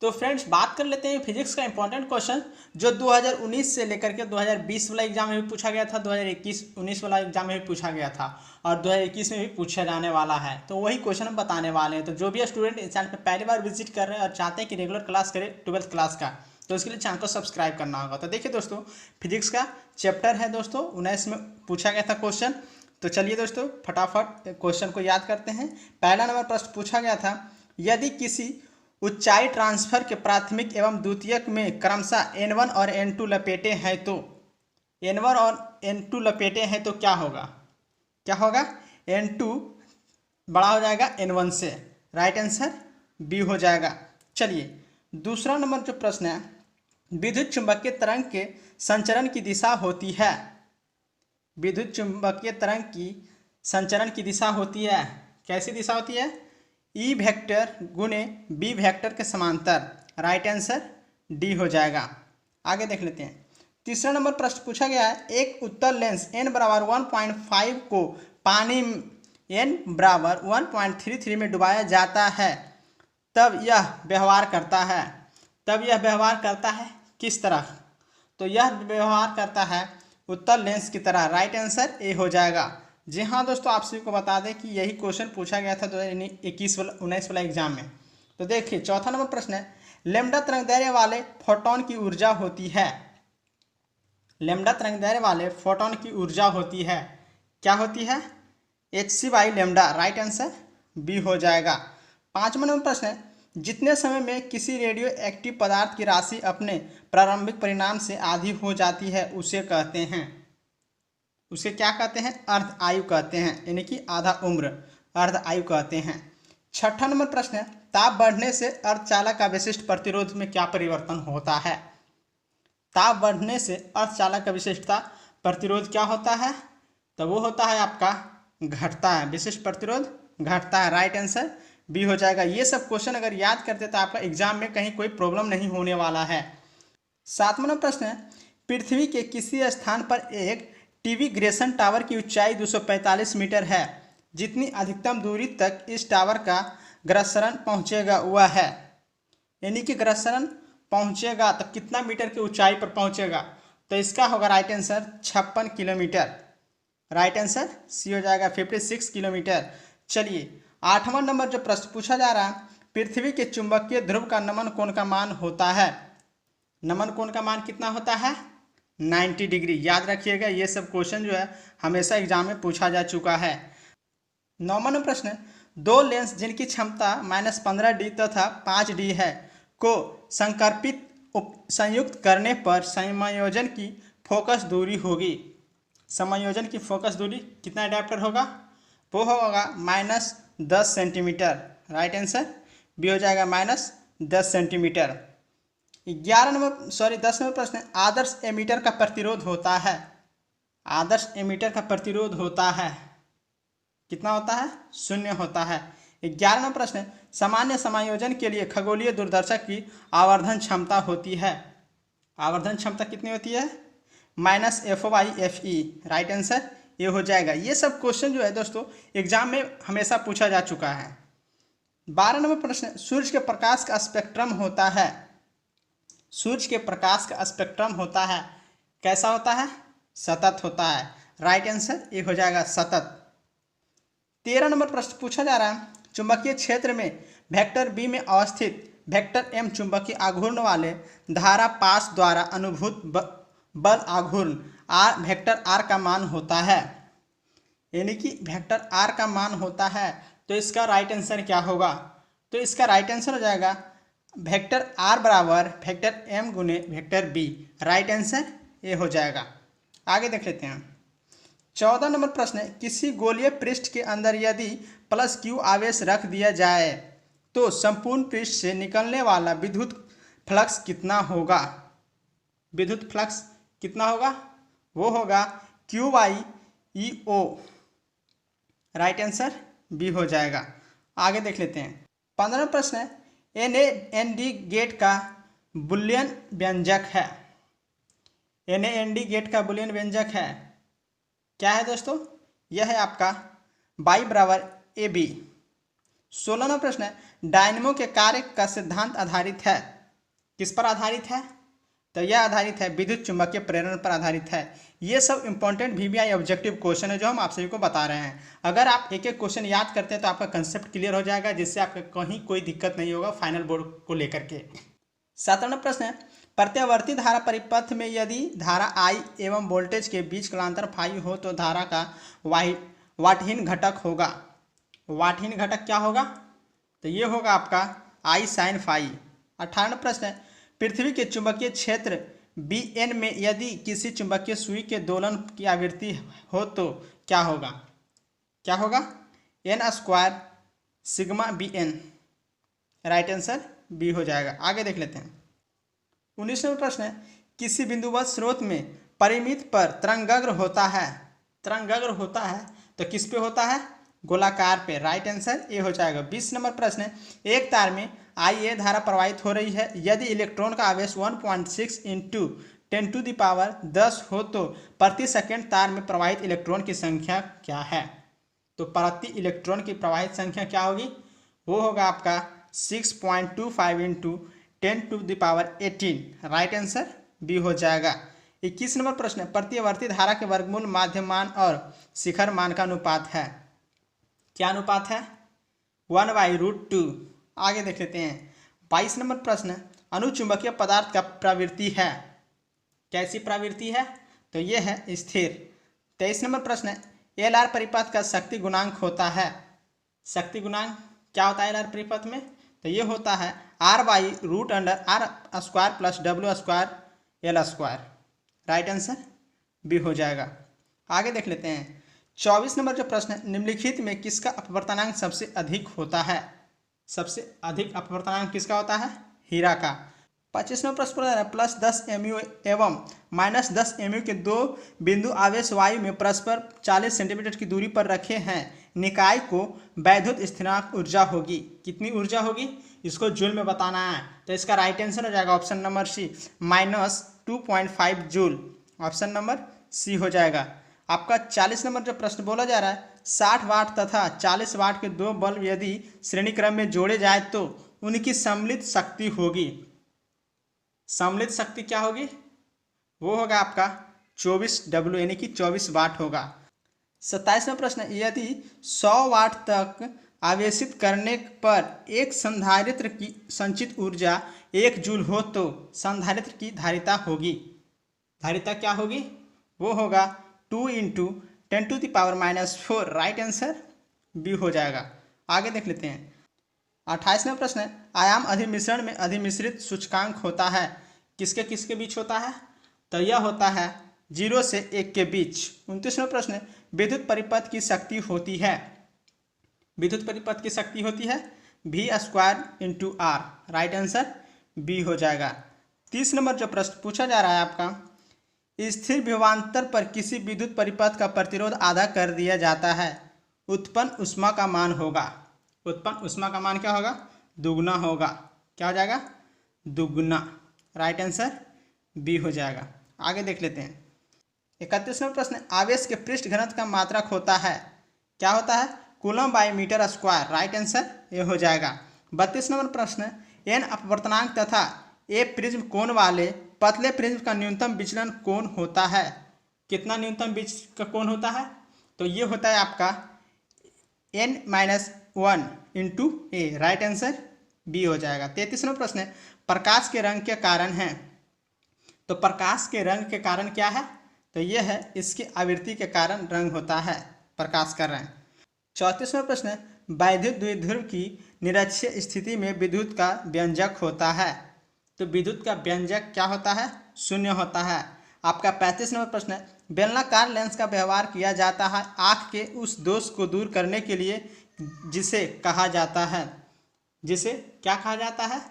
तो फ्रेंड्स बात कर लेते हैं फिजिक्स का इंपॉर्टेंट क्वेश्चन जो 2019 से लेकर के 2020 वाला एग्जाम में भी पूछा गया था, 2021-19 वाला एग्जाम में भी पूछा गया था और 2021 में भी पूछा जाने वाला है। तो वही क्वेश्चन हम बताने वाले हैं। तो जो भी स्टूडेंट इस चैनल पर पहली बार विजिट कर रहे हैं और चाहते हैं कि रेगुलर क्लास करें 12th क्लास का, तो उसके लिए चैनल को सब्सक्राइब करना होगा। तो देखिए दोस्तों, फिजिक्स का चैप्टर है दोस्तों 19 में पूछा गया था क्वेश्चन। तो चलिए दोस्तों फटाफट क्वेश्चन को याद करते हैं। पहला नंबर प्रश्न पूछा गया था, यदि किसी ऊंचाई ट्रांसफर के प्राथमिक एवं द्वितीयक में क्रमशः n1 और n2 लपेटे हैं तो n1 और n2 लपेटे हैं तो क्या होगा? क्या होगा? n2 बड़ा हो जाएगा n1 से। राइट आंसर बी हो जाएगा। चलिए दूसरा नंबर जो प्रश्न है, विद्युत चुंबकीय तरंग के संचरण की दिशा होती है। विद्युत चुंबकीय तरंग की संचरण की दिशा होती है, कैसी दिशा होती है? ई वेक्टर गुणे बी वेक्टर के समांतर। राइट आंसर डी हो जाएगा। आगे देख लेते हैं। तीसरा नंबर प्रश्न पूछा गया है, एक उत्तल लेंस n बराबर 1.5 को पानी n बराबर 1.33 में डुबाया जाता है, तब यह व्यवहार करता है किस तरह? तो यह व्यवहार करता है उत्तल लेंस की तरह। राइट आंसर ए हो जाएगा। जी हाँ दोस्तों, आप सभी को बता दें कि यही क्वेश्चन पूछा गया था 2021-19 वाला एग्जाम में। तो देखिए चौथा नंबर प्रश्न है, लैम्डा तरंगदैर्घ्य वाले फोटोन की ऊर्जा होती है। लैम्डा तरंगदैर्घ्य वाले फोटोन की ऊर्जा होती है, क्या होती है? hc/λ। राइट आंसर बी हो जाएगा। पांचवा नंबर प्रश्न है, जितने समय में किसी रेडियो एक्टिव पदार्थ की राशि अपने प्रारंभिक परिणाम से आधी हो जाती है उसे कहते हैं, उसे क्या कहते हैं? अर्ध आयु कहते हैं, यानी कि आधा उम्र, अर्ध आयु कहते हैं। छठा नंबर प्रश्न है, ताप बढ़ने से अर्धचालक का विशिष्ट प्रतिरोध में क्या परिवर्तन होता है? ताप बढ़ने से अर्धचालक का विशिष्टता प्रतिरोध क्या होता है? तो वो होता है आपका घटता है, विशिष्ट प्रतिरोध घटता है। राइट आंसर बी हो जाएगा। ये सब क्वेश्चन अगर याद करते तो आपका एग्जाम में कहीं कोई प्रॉब्लम नहीं होने वाला है। सातवां नंबर प्रश्न है, पृथ्वी के किसी स्थान पर एक टीवी ग्रेसन टावर की ऊंचाई 245 मीटर है, जितनी अधिकतम दूरी तक इस टावर का ग्रसरण पहुंचेगा वह है, यानी कि ग्रसरण पहुंचेगा तो कितना मीटर की ऊंचाई पर पहुंचेगा? तो इसका होगा right answer 56 kilometre. Right answer C हो जाएगा 56 किलोमीटर। चलिए आठवां नंबर जो प्रश्न पूछा जा रहा है, पृथ्वी के चुंबकीय ध्रुव का नमन कोण का मान होता है। नमन कोण का मान कितना होता है? 90 डिग्री। याद रखिएगा, ये सब क्वेश्चन जो है हमेशा एग्जाम में पूछा जा चुका है। नौवां नंबर प्रश्न है, दो लेंस जिनकी क्षमता -15D तथा 5D है को संयुक्त करने पर समायोजन की फोकस दूरी होगी। समायोजन की फोकस दूरी कितना डायप्टर होगा? वो होगा -10 सेंटीमीटर। राइट आंसर बी हो जाएगा -10 सेंटीमीटर। 10 नंबर प्रश्न है, आदर्श एमीटर का प्रतिरोध होता है। आदर्श एमीटर का प्रतिरोध होता है कितना होता है? 0 होता है। 11 नंबर प्रश्न है, सामान्य समायोजन के लिए खगोलीय दूरदर्शक की आवर्धन क्षमता होती है। आवर्धन क्षमता कितनी होती है? -F/Fe। राइट आंसर ये हो जाएगा। ये सब क्वेश्चन जो है दोस्तों एग्जाम में हमेशा पूछा जा चुका है। 12 नंबर प्रश्न, सूर्य के प्रकाश का स्पेक्ट्रम होता है। सूर्य के प्रकाश का स्पेक्ट्रम होता है, कैसा होता है? सतत होता है। राइट आंसर ये हो जाएगा सतत। 13 नंबर प्रश्न पूछा जा रहा है, चुंबकीय क्षेत्र में वेक्टर बी में अवस्थित वेक्टर एम चुंबकीय आघूर्ण वाले धारा पाश द्वारा अनुभूत बल आघूर्ण आर वेक्टर आर का मान होता है, यानी कि वेक्टर आर का मान होता है। तो इसका राइट आंसर क्या होगा? तो इसका राइट आंसर हो जाएगा वेक्टर आर बराबर वेक्टर एम गुने वेक्टर बी। राइट आंसर ये हो जाएगा। आगे देख लेते हैं। 14 नंबर प्रश्न है, किसी गोलीय पृष्ठ के अंदर यदि +Q आवेश रख दिया जाए तो संपूर्ण पृष्ठ से निकलने वाला विद्युत फ्लक्स कितना होगा? विद्युत फ्लक्स कितना होगा? वो होगा Q/E/O। राइट आंसर बी हो जाएगा। आगे देख लेते हैं। 15 प्रश्न है, NaND गेट का बुलियन व्यंजक है। NaND गेट का बुलियन व्यंजक है, क्या है दोस्तों? यह है आपका y बराबर AB। 16वां प्रश्न है, डायनेमो के कार्य का सिद्धांत आधारित है। किस पर आधारित है? तो यह आधारित है विद्युत चुंबकीय प्रेरण पर आधारित है। ये सब इंपॉर्टेंट VBI ऑब्जेक्टिव क्वेश्चन है जो हम आप सभी को बता रहे हैं। अगर आप एक एक क्वेश्चन याद करते हैं तो आपका कंसेप्ट क्लियर हो जाएगा, जिससे आपका कहीं कोई दिक्कत नहीं होगा फाइनल बोर्ड को लेकर के। 7वां प्रश्न है, प्रत्यावर्ती धारा परिपथ में यदि धारा I एवं वोल्टेज के बीच कालांतर फाई हो तो धारा का वाटहीन घटक होगा। वाटहीन घटक क्या होगा? तो ये होगा आपका I sin फाई। 18वां प्रश्न है, पृथ्वी के चुंबकीय क्षेत्र Bn में यदि किसी चुंबकीय सुई के दोलन की आवृत्ति हो तो क्या होगा? क्या होगा? n² sigma Bn। Right answer B हो जाएगा। आगे देख लेते हैं। 19वां प्रश्न है, किसी बिंदुवत स्रोत में परिमित पर तरंगाग्र होता है। तरंगाग्र होता है तो किस पे होता है? गोलाकार पे। राइट आंसर ए हो जाएगा। 20 नंबर प्रश्न है, एक तार में IA धारा प्रवाहित हो रही है। यदि इलेक्ट्रॉन का आवेश 1.6 × 10⁻10 हो तो प्रति सेकंड तार में प्रवाहित इलेक्ट्रॉन की संख्या क्या है? तो प्रति इलेक्ट्रॉन की प्रवाहित संख्या क्या होगी? वो होगा आपका 6.25 × 10⁻18। राइट आंसर बी हो जाएगा। 21 नंबर प्रश्न है, प्रत्यावर्ती धारा के वर्गमूल माध्यम मान और शिखर मान का अनुपात है। क्या अनुपात है? 1/√2। आगे देख लेते हैं। 22 नंबर प्रश्न, अनुचुंबकीय पदार्थ का प्रवृत्ति है। कैसी प्रवृत्ति है? तो ये है स्थिर। 23 नंबर प्रश्न, LR परिपथ का शक्ति गुणांक होता है। शक्ति गुणांक क्या होता है LR परिपथ में? तो ये होता है R/√R² + W² L²। Right answer B हो जाएगा। आगे देख लेते हैं। 24 नंबर जो प्रश्न है, निम्नलिखित में किसका अपवर्तनांक सबसे अधिक होता है? सबसे अधिक अपवर्तनांक किसका होता है? हीरा का। 25 नंबर प्रश्न है, +10 mu एवं -10 mu के दो बिंदु आवेश वायु में परस्पर 40 सेंटीमीटर की दूरी पर रखे हैं। निकाय को वैद्युत स्थिरांक ऊर्जा होगी। कितनी ऊर्जा होगी? इसको जूल में बताना है। तो इसका राइट आंसर हो जाएगा option number C, -2.5 joule. Option number C हो जाएगा। आपका 40 नंबर जो प्रश्न बोला जा रहा है, 60 वाट तथा 40 वाट के दो बल्ब यदि श्रेणी क्रम में जोड़े जाए तो उनकी सम्मिलित शक्ति होगी। सम्मिलित शक्ति क्या होगी? वो होगा आपका 24 W यानी कि 24 वाट होगा। 27वां प्रश्न, यदि 100 वाट तक आवेशित करने पर एक संधारित्र की संचित ऊर्जा 1 जूल हो तो संधारित्र की धारिता होगी। धारिता क्या होगी? वो होगा 2 × 10⁻⁻⁴। राइट आंसर बी हो जाएगा। आगे देख लेते हैं। 28वां प्रश्न है, आयाम अधिमिश्रण में अधिमिश्रित सूचकांक होता है। किसके किसके बीच होता है? तो यह होता है 0 से 1 के बीच। 29वां प्रश्न है, विद्युत परिपथ की शक्ति होती है। विद्युत परिपथ की शक्ति होती है V² × R। Right answer B हो जाएगा। 30 नंबर जो प्रश्न पूछा जा रहा है आपका, स्थिर विभवांतर पर किसी विद्युत परिपथ का प्रतिरोध आधा कर दिया जाता है। उत्पन्न ऊष्मा का मान होगा। उत्पन्न ऊष्मा का मान क्या होगा? दुगुना होगा। क्या हो जाएगा? दुगुना। राइट आंसर बी हो जाएगा। आगे देख लेते हैं। 31वां प्रश्न, आवेश के पृष्ठ घनत्व का मात्रक होता है। क्या होता है? कूलम/मीटर²। राइट आंसर ये हो जाएगा। 32 नंबर प्रश्न, एन अपवर्तनांक तथा ए प्रिज्म कोण वाले पतले प्रिज्म का न्यूनतम विचलन कोण होता है। कितना न्यूनतम बीच का कोण होता है? तो ये होता है आपका n-1 × a। Right answer B हो जाएगा। 33वां प्रश्न है, प्रकाश के रंग के कारण है। तो प्रकाश के रंग के कारण क्या है? तो यह है इसकी आवृत्ति के कारण रंग होता है प्रकाश का रंग। 34वां प्रश्न है, वैद्युत द्विध्रुव की निरक्षीय स्थिति में विद्युत का व्यंजक होता है। तो विद्युत का व्यंजक क्या होता है? 0 होता है। आपका 35 नंबर प्रश्न है, बेलनाकार लेंस का व्यवहार किया जाता है आँख के उस दोष को दूर करने के लिए जिसे कहा जाता है। जिसे क्या कहा जाता है?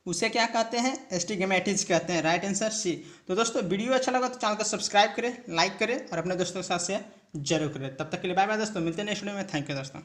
उसे क्या कहते हैं? एस्टिग्मेटिज कहते हैं। Right answer C. तो दोस्तों वीडियो अच्छा लगा तो चैनल को सब्सक्राइब करें, लाइक करें और अपने दोस्तों के साथ शेयर जरूर करें। तब तक के लिए बाय बाय दोस्तों, मिलते हैं नेक्स्ट वीडियो में। थैंक यू दोस्तों।